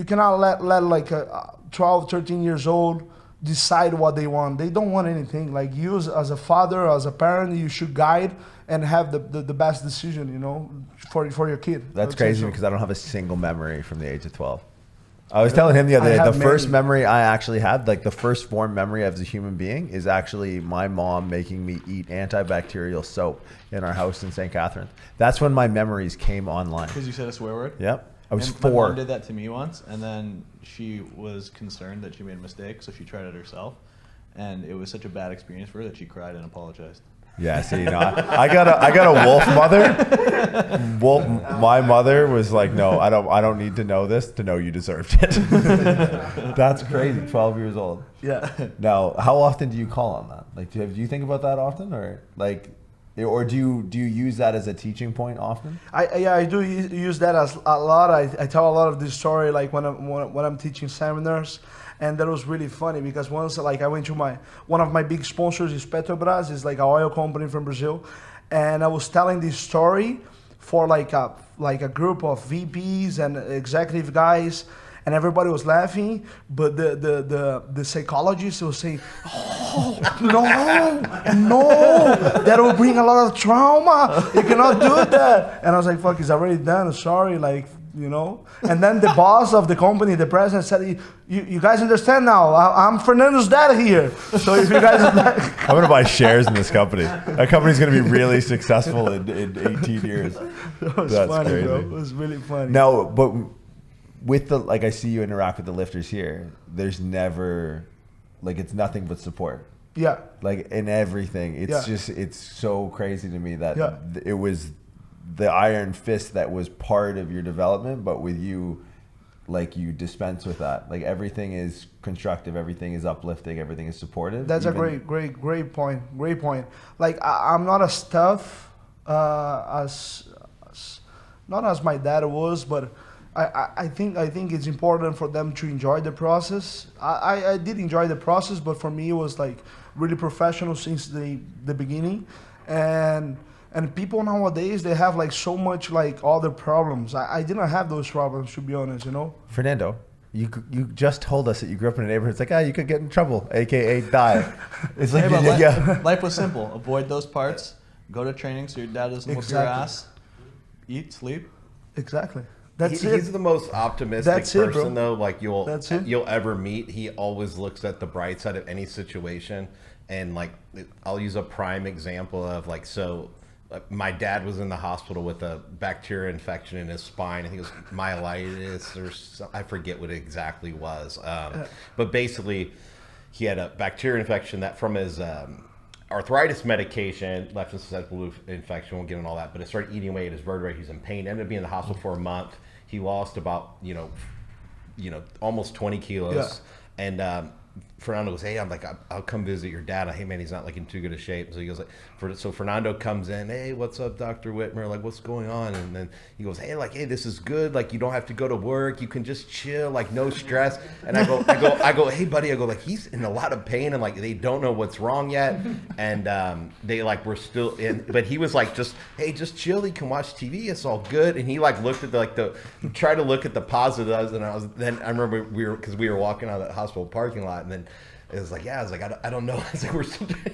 cannot let like a 12, 13 years old decide what they want. They don't want anything. Like you as a father, as a parent, you should guide and have the best decision, you know, for your kid. That's crazy because I don't have a single memory from the age of 12. I was telling him the other day, the first memory I actually had, like the first formed memory as a human being, is actually my mom making me eat antibacterial soap in our house in St. Catharines. That's when my memories came online. Because you said a swear word? Yep. I was 4. My mom did that to me once, and then she was concerned that she made a mistake, so she tried it herself. And it was such a bad experience for her that she cried and apologized. Yeah, see, you know, I got a wolf mother. My mother was like, "No, I don't need to know this to know you deserved it." That's crazy. 12 years old. Yeah. Now, how often do you call on that? Like, do you think about that often, or do you use that as a teaching point often? I do use that as a lot. I tell a lot of this story like when I'm teaching seminars. And that was really funny because once like I went to one of my big sponsors is Petrobras, is like an oil company from Brazil, and I was telling this story for like a group of VPs and executive guys, and everybody was laughing, but the psychologist was saying, "Oh, that will bring a lot of trauma. You cannot do that. And I was like, fuck, it's already done. Sorry, like, you know. And then the boss of the company, the president, said, you guys understand now. I'm Fernando's dad here. So if you guys I'm going to buy shares in this company. That company's going to be really successful in 18 years. That's funny, crazy. Bro. It was really funny. No, but with the, like, I see you interact with the lifters here. There's never, like, it's nothing but support. Yeah. Like, in everything. It's just, it's so crazy to me that it was the iron fist that was part of your development, but with you, like, you dispense with that. Like, everything is constructive, everything is uplifting, everything is supportive. That's a great point. Great point. Like, I'm not as tough as not as my dad was, but I think it's important for them to enjoy the process. I did enjoy the process, but for me it was like really professional since the beginning, and people nowadays, they have like so much like other problems. I didn't have those problems, to be honest, you know. Fernando, you just told us that you grew up in a neighborhood. It's like, you could get in trouble, aka die. It's like, life was simple. Avoid those parts. Go to training so your dad doesn't whoop your ass. Eat, sleep. Exactly. He's the most optimistic person, though. Like you'll ever meet. He always looks at the bright side of any situation. And like, I'll use a prime example of like, so my dad was in the hospital with a bacteria infection in his spine. I think it was myelitis or I forget what it exactly was. But basically, he had a bacteria infection that from his arthritis medication left him susceptible to infection. Won't get into all that, but it started eating away at his vertebrae. He was in pain. Ended up being in the hospital for a month. He lost about almost 20 kilos, and Fernando goes, hey, I'm like, I'll come visit your dad. Hey, man, he's not like in too good a shape. So he goes, so Fernando comes in, hey, what's up, Dr. Whitmer? Like, what's going on? And then he goes, hey, this is good. Like, you don't have to go to work. You can just chill, like, no stress. And I go, hey, buddy, like, he's in a lot of pain, and like, they don't know what's wrong yet. And they like, we're still in, but he was like, just chill. He can watch TV. It's all good. And he like looked at tried to look at the positives. And I remember because we were walking out of the hospital parking lot, and then it was like, I don't know. It's like,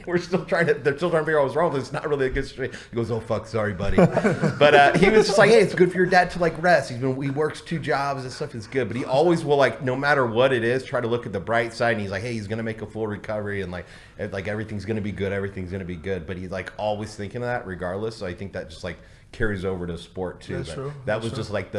we're still trying to figure out what's wrong. It's not really a good straight. He goes, oh fuck, sorry, buddy. But he was just like, hey, it's good for your dad to like rest. He works 2 jobs and stuff is good. But he always will, like, no matter what it is, try to look at the bright side. And he's like, hey, he's gonna make a full recovery, and like everything's gonna be good. Everything's gonna be good. But he's like always thinking of that regardless. So I think that just like carries over to sport too. That's true. That was just like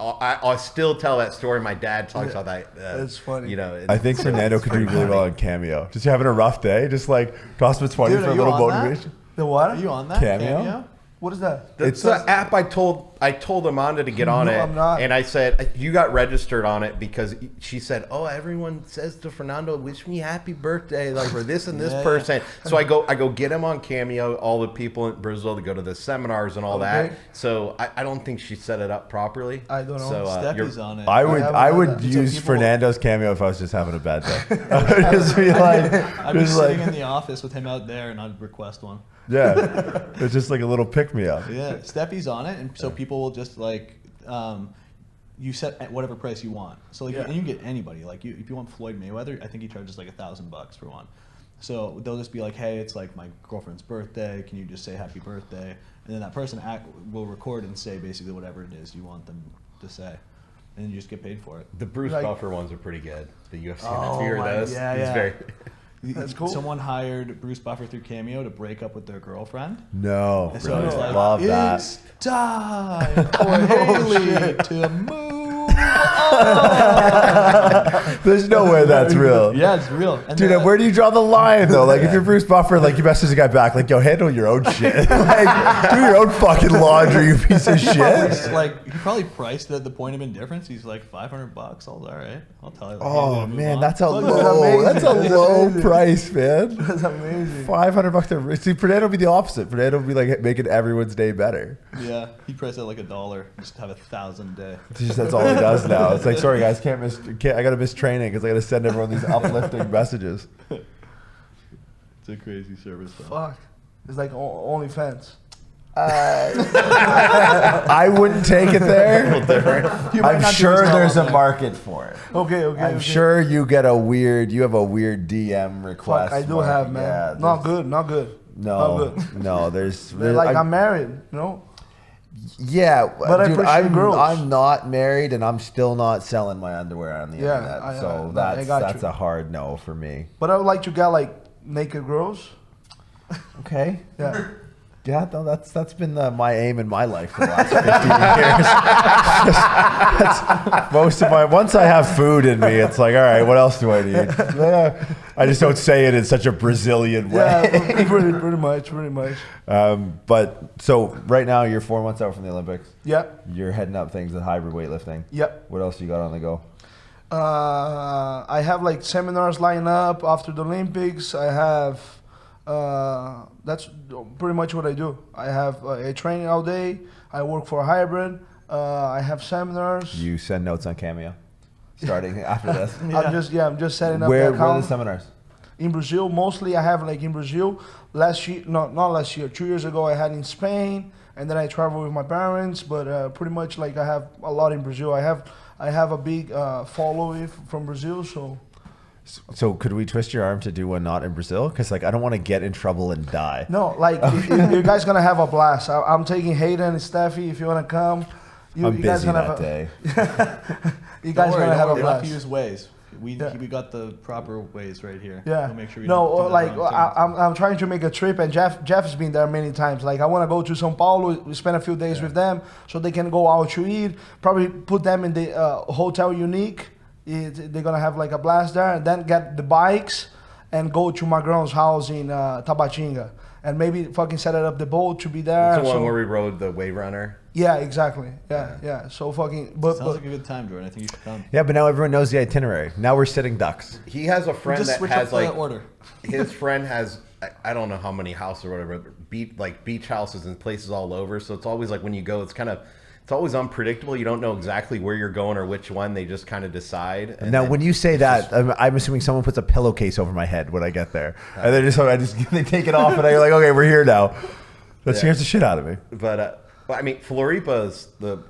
I still tell that story. My dad talks about that. It's funny. I think Fernando could do really well on Cameo. Just having a rough day, just like toss him a 20 for a little motivation. The what? Are you on that? Cameo? What is that? It's the app I told Amanda to get on it. I'm not. And I said, you got registered on it because she said, oh, everyone says to Fernando, wish me happy birthday, like for this and this person. So I go get him on Cameo, all the people in Brazil to go to the seminars and all that. So I don't think she set it up properly. I don't know. So, Steffi's on it. I would use Fernando's Cameo if I was just having a bad day. I would just be like, I'd be sitting in the office with him out there, and I'd request one. Yeah, it's just like a little pick-me-up. Yeah, Steffi's on it, and so people will just like, you set at whatever price you want. So like, and you can get anybody. Like, if you want Floyd Mayweather, I think he charges like $1,000 for one. So they'll just be like, hey, it's like my girlfriend's birthday. Can you just say happy birthday? And then that person will record and say basically whatever it is you want them to say, and then you just get paid for it. The Bruce Buffer ones are pretty good. The UFC Oh, fear of those. yeah. Very. That's cool. Someone hired Bruce Buffer through Cameo to break up with their girlfriend. No, And so it's like, love that. it's time for Haley to move There's no way that's real. Yeah, it's real. And Dude, where do you draw the line though? Like, if you're Bruce Buffer, like, you message the guy back, like, yo, handle your own shit. Like, do your own fucking laundry, you piece of shit. like, he probably priced it at the point of indifference. He's like, $500. I was all right. I'll tell you. Oh man, that's a amazing. that's a low price, man. That's amazing. $500. See, Fernando would be the opposite. Fernando would be like making everyone's day better. Yeah, he priced it like $1. Just have 1,000 a day. That's all he does now. It's like, sorry guys, I gotta miss training because I gotta send everyone these uplifting messages. It's a crazy service though. Fuck. It's like OnlyFans. I wouldn't take it there. I'm sure there's a market for it. Okay. I'm sure you have a weird DM request. Fuck, I do have, man. Yeah, not good. No, there's like I'm married, you know. Yeah, but dude, I appreciate girls. I'm not married, and I'm still not selling my underwear on the internet. So that's a hard no for me. But I would like to get like naked girls. Okay. Yeah. Yeah, no, that's been my aim in my life for the last 15 years. Most of once I have food in me, it's like, all right, what else do I need? I just don't say it in such a Brazilian way. Yeah, pretty much. But so right now you're 4 months out from the Olympics. Yep. You're heading up things with hybrid weightlifting. Yep. What else you got on the go? I have like seminars lined up after the Olympics. I have. That's pretty much what I do. I have a training all day. I work for a hybrid. I have seminars. You send notes on Cameo, starting after this. I'm just setting up. Where are the seminars? In Brazil, mostly. I have like in Brazil. Not last year. 2 years ago, I had in Spain, and then I travel with my parents. But pretty much like I have a lot in Brazil. I have a big following from Brazil, so. So could we twist your arm to do one not in Brazil? Because like I don't want to get in trouble and die. No, like you guys gonna have a blast. I'm taking Hayden and Steffi if you wanna come. I'm busy that day. You guys gonna have a blast. Use ways. We got the proper ways right here. Yeah. We'll make sure we I'm trying to make a trip, and Jeff has been there many times. Like I want to go to São Paulo. We spend a few days with them so they can go out to eat. Probably put them in the Hotel Unique. They're gonna have like a blast there, and then get the bikes and go to Magrão's house in Tabatinga, and maybe fucking set it up the boat to be there. It's the one where we rode the wave runner. Yeah, exactly. Yeah. So fucking. Sounds like a good time, Jordan. I think you should come. Yeah, but now everyone knows the itinerary. Now we're sitting ducks. He has a friend that has like order. His friend has I don't know how many houses or whatever, beach houses and places all over. So it's always like when you go, it's always unpredictable. You don't know exactly where you're going or which one. They just kind of decide. And now, when you say that, I'm assuming someone puts a pillowcase over my head when I get there, and they take it off, and I'm like, okay, we're here now. That scares the shit out of me. But I mean, Floripa's can't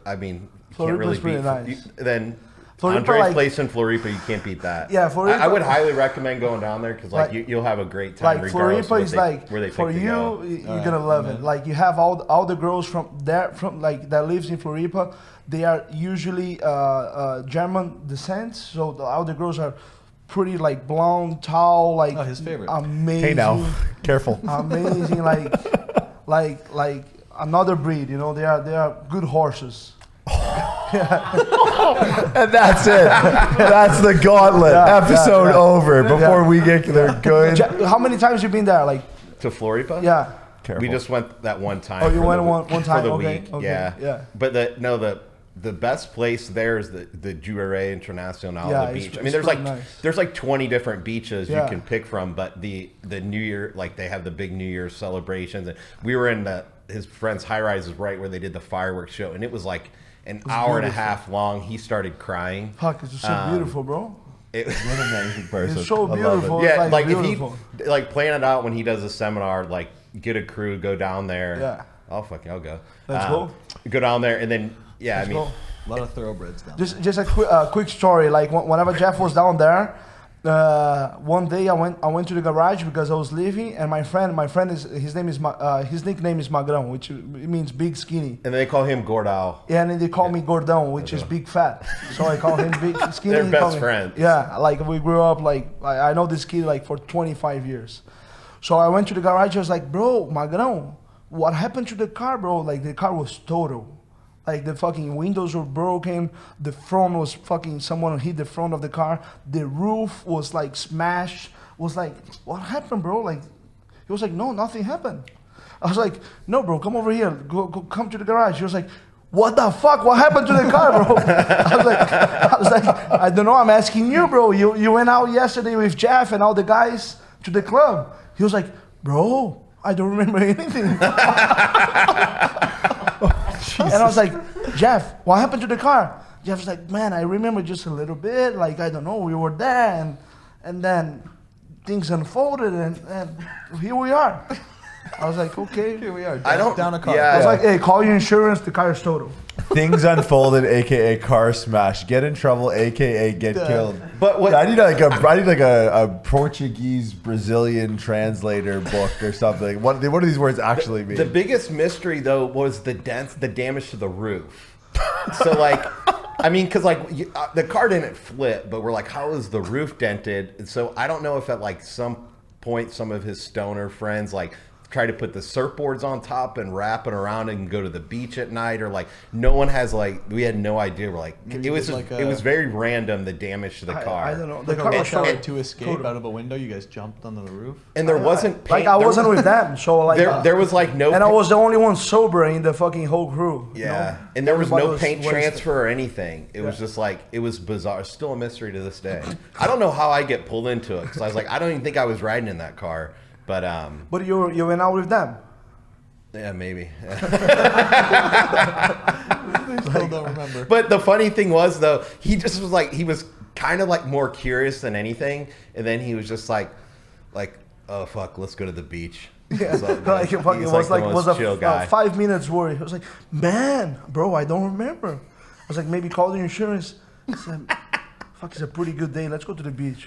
really beat. Nice. Then Floripa, Andre's place in Floripa, you can't beat that. Yeah, Floripa. I would highly recommend going down there because you'll have a great time. Like regardless Floripa of is where they for pick to you, go. you're gonna love it. Like you have all the girls from that lives in Floripa. They are usually German descent, so all the girls are pretty like blonde, tall, like his favorite. Amazing. Hey now, careful. Amazing, like another breed. You know, they are good horses. And that's it. That's the gauntlet. Episode over. Before we get there, good. How many times you been there? Like to Floripa? Yeah. Careful. We just went that one time. Oh, you went one time for the okay. week. Okay. Yeah. But the best place there is the Juarez Internacional, the beach. I mean, there's like 20 different beaches you can pick from, but the New Year, like they have the big New Year's celebrations, and we were in his friend's high rise is right where they did the fireworks show, and it was like an hour and a half long. He started crying. Fuck, it's just so beautiful, bro. What an amazing person. It's so beautiful. Yeah, it's like beautiful. if he plan it out when he does a seminar, like get a crew, go down there. Yeah. I'll go. Let's go. Go down there, and then Let's go. A lot of thoroughbreds down there. Just a quick story. Like whenever Jeff was down there, one day I went to the garage because I was leaving, and my friend his nickname is Magrão, which means big skinny. And they call him Gordal. Yeah, and they call me Gordão, which is big fat. So I call him big skinny. They're best friends. Yeah, like we grew up like I know this kid like for 25 years. So I went to the garage. I was like, bro, Magrão, what happened to the car, bro? Like the car was total. Like the fucking windows were broken, the front was fucking, someone hit the front of the car, the roof was like smashed. Was like, what happened, bro? Like, he was like, no, nothing happened. I was like, no, bro, come over here, go come to the garage. He was like, what the fuck? What happened to the car, bro? I was like, I don't know. I'm asking you, bro. You went out yesterday with Jeff and all the guys to the club. He was like, bro, I don't remember anything. And I was like, Jeff, what happened to the car? Jeff was like, man, I remember just a little bit. Like, I don't know, we were there, and then things unfolded, and here we are. I was like, okay. Here we are. I don't- down a car. yeah. I was like, hey, call your insurance. The car is total. Things unfolded, aka car smash. Get in trouble, aka get killed. But what I need a Portuguese Brazilian translator book or something. What do these words actually mean? the biggest mystery though was the damage to the roof. So like, I mean, because like the car didn't flip, but we're like, how is the roof dented? And so I don't know if at like some point some of his stoner friends like try to put the surfboards on top and wrap it around and go to the beach at night, or like no one has like, we had no idea. We're like, it was like it was very random, the damage to the car. I don't know. The Like car a was rush hour total. to escape out of a window. You guys jumped onto the roof. And there wasn't paint. Like I wasn't with them, so like there was like no and I was the only one sober in the fucking whole crew. you Yeah, know? and there was Everybody no was paint wasted. transfer or anything. It was just like, it was bizarre. It's still a mystery to this day. I don't know how I get pulled into it, because I was like, I don't even think I was riding in that car. But But you went out with them. yeah, maybe. I still don't remember. But the funny thing was though, he just was like, he was kind of like more curious than anything, and then he was just like, oh fuck, let's go to the beach. Yeah, So, like he's it was like the it most was chill a guy. 5 minutes worry. I was like, man, bro, I don't remember. I was like, maybe call the insurance. I said, fuck, it's a pretty good day. Let's go to the beach.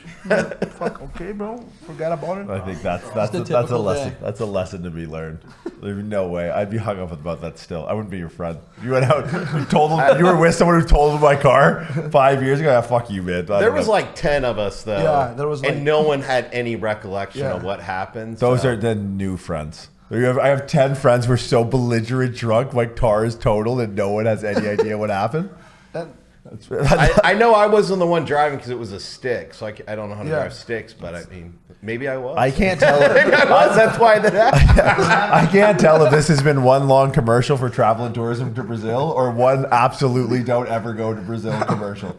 Fuck, okay, bro. Forgot about it. I think that's a a typical lesson. day. That's a lesson to be learned. There's no way. I'd be hung up about that still. I wouldn't be your friend. You went out. You told them you were with someone who told them my car 5 years ago. Ah, fuck you, man. There was like 10 of us though. Yeah, there was, like- and no one had any recollection Yeah. of what happened. those so. are the new friends. I have 10 friends who are so belligerent drunk, my car is totaled, and no one has any idea what happened. I know I wasn't the one driving because it was a stick, so I don't know how to Yeah. drive sticks, but I mean, maybe I was. I can't tell. Maybe I was. That's why that happened. I can't tell if this has been one long commercial for travel and tourism to Brazil or one absolutely don't ever go to Brazil commercial.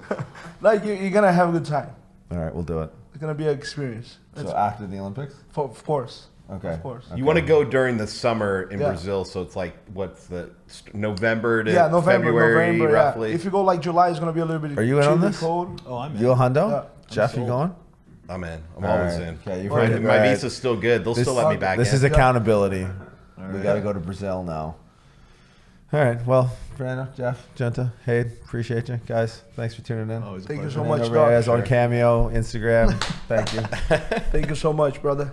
Like you're gonna have a good time. All right, we'll do it. It's gonna be an experience. So after the Olympics? Of course. Okay. Of course. You want to go during the summer in Yeah. Brazil, so it's like what's the November to Yeah, February November, roughly. Yeah. If you go like July, it's gonna be a little bit. Are you in on chilly, this? Cold. Oh, I'm in. You a hundo? Yeah. Jeff, you going? I'm in. I'm All always right. in. Okay, you've my heard it. my All right. visa's still good. They'll still let me back This in. is accountability. We got to go to Brazil now. All right. Well, Fernando, Jeff, Genta, Hayden, appreciate you guys. Thanks for tuning in. Always a Thank you pleasure. so much, Fernando Reis dog. on Cameo, Instagram. Thank you. Thank you so much, brother.